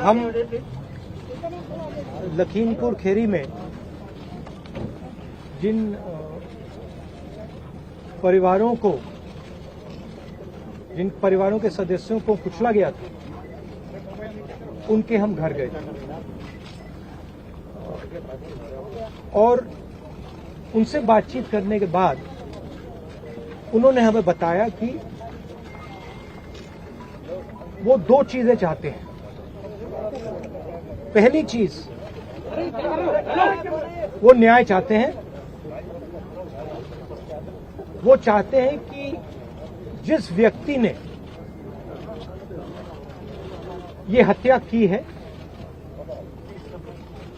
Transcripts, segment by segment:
हम लखीमपुर खेरी में जिन परिवारों के सदस्यों को कुचला गया था, उनके हम घर गए और उनसे बातचीत करने के बाद उन्होंने हमें बताया कि वो दो चीजें चाहते हैं। पहली चीज, वो न्याय चाहते हैं। वो चाहते हैं कि जिस व्यक्ति ने ये हत्या की है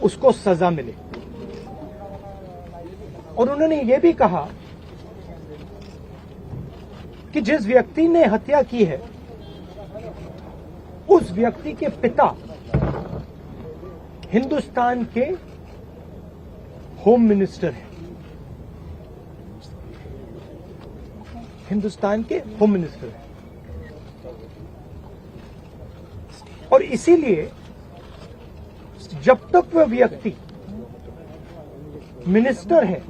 उसको सजा मिले। और उन्होंने ये भी कहा कि जिस व्यक्ति ने हत्या की है उस व्यक्ति के पिता हिंदुस्तान के होम मिनिस्टर हैं। हिंदुस्तान के होम मिनिस्टर हैं और इसीलिए जब तक वह व्यक्ति मिनिस्टर है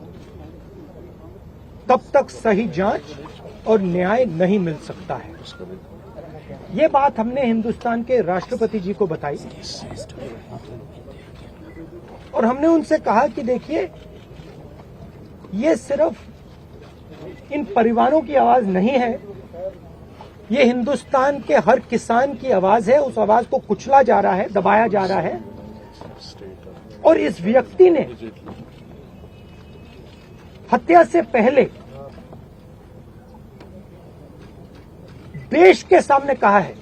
तब तक सही जांच और न्याय नहीं मिल सकता है। ये बात हमने हिंदुस्तान के राष्ट्रपति जी को बताई और हमने उनसे कहा कि देखिए, ये सिर्फ इन परिवारों की आवाज नहीं है, ये हिंदुस्तान के हर किसान की आवाज है। उस आवाज को कुचला जा रहा है, दबाया जा रहा है और इस व्यक्ति ने हत्या से पहले देश के सामने कहा है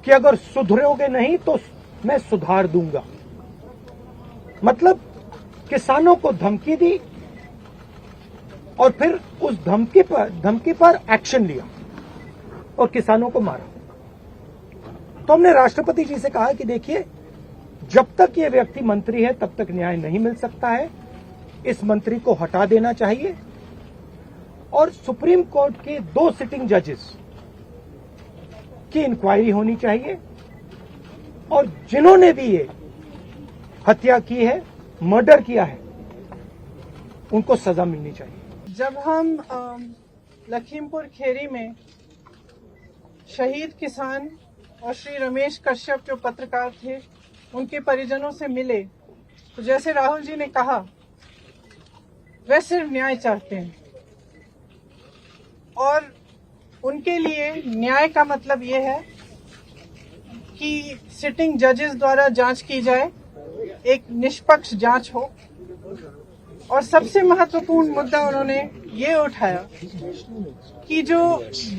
कि अगर सुधरोगे नहीं तो मैं सुधार दूंगा। मतलब किसानों को धमकी दी और फिर उस धमकी पर एक्शन लिया और किसानों को मारा। तो हमने राष्ट्रपति जी से कहा कि देखिए, जब तक ये व्यक्ति मंत्री है तब तक न्याय नहीं मिल सकता है। इस मंत्री को हटा देना चाहिए और सुप्रीम कोर्ट के 2 सिटिंग जजेस की इंक्वायरी होनी चाहिए और जिन्होंने भी ये हत्या की है, मर्डर किया है, उनको सजा मिलनी चाहिए। जब हम लखीमपुर खेरी में शहीद किसान और श्री रमेश कश्यप जो पत्रकार थे, उनके परिजनों से मिले, तो जैसे राहुल जी ने कहा, वे सिर्फ न्याय चाहते हैं और उनके लिए न्याय का मतलब ये है कि सिटिंग जजेस द्वारा जांच की जाए, एक निष्पक्ष जांच हो। और सबसे महत्वपूर्ण मुद्दा उन्होंने ये उठाया कि जो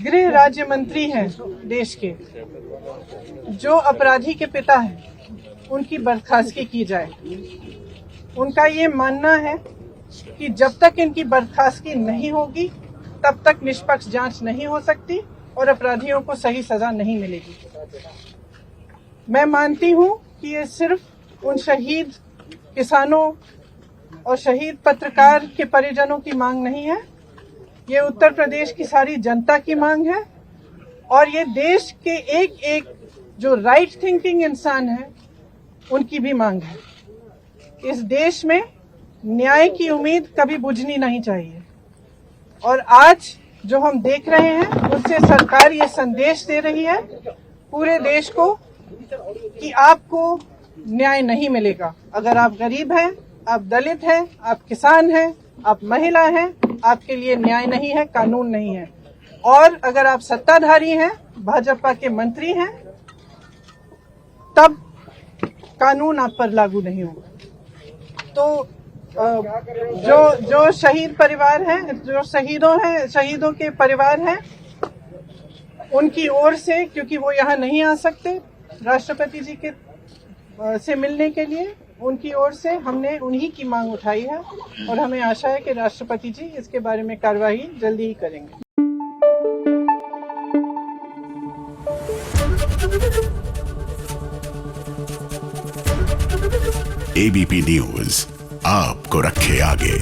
गृह राज्य मंत्री हैं देश के, जो अपराधी के पिता हैं, उनकी बर्खास्तगी की जाए। उनका ये मानना है कि जब तक इनकी बर्खास्तगी नहीं होगी तब तक निष्पक्ष जांच नहीं हो सकती और अपराधियों को सही सजा नहीं मिलेगी। मैं मानती हूं कि ये सिर्फ उन शहीद किसानों और शहीद पत्रकार के परिजनों की मांग नहीं है, ये उत्तर प्रदेश की सारी जनता की मांग है और ये देश के एक एक जो राइट थिंकिंग इंसान है उनकी भी मांग है। इस देश में न्याय की उम्मीद कभी बुझनी नहीं चाहिए और आज जो हम देख रहे हैं उससे सरकार ये संदेश दे रही है पूरे देश को कि आपको न्याय नहीं मिलेगा। अगर आप गरीब हैं, आप दलित हैं, आप किसान हैं, आप महिला हैं, आपके लिए न्याय नहीं है, कानून नहीं है। और अगर आप सत्ताधारी हैं, भाजपा के मंत्री हैं, तब कानून आप पर लागू नहीं होगा। तो जो शहीद परिवार हैं, जो शहीदों के परिवार हैं, उनकी ओर से, क्योंकि वो यहाँ नहीं आ सकते राष्ट्रपति जी के से मिलने के लिए, उनकी ओर से हमने उन्हीं की मांग उठाई है और हमें आशा है कि राष्ट्रपति जी इसके बारे में कार्रवाई जल्दी ही करेंगे। एबीपी न्यूज आपको रखे आगे।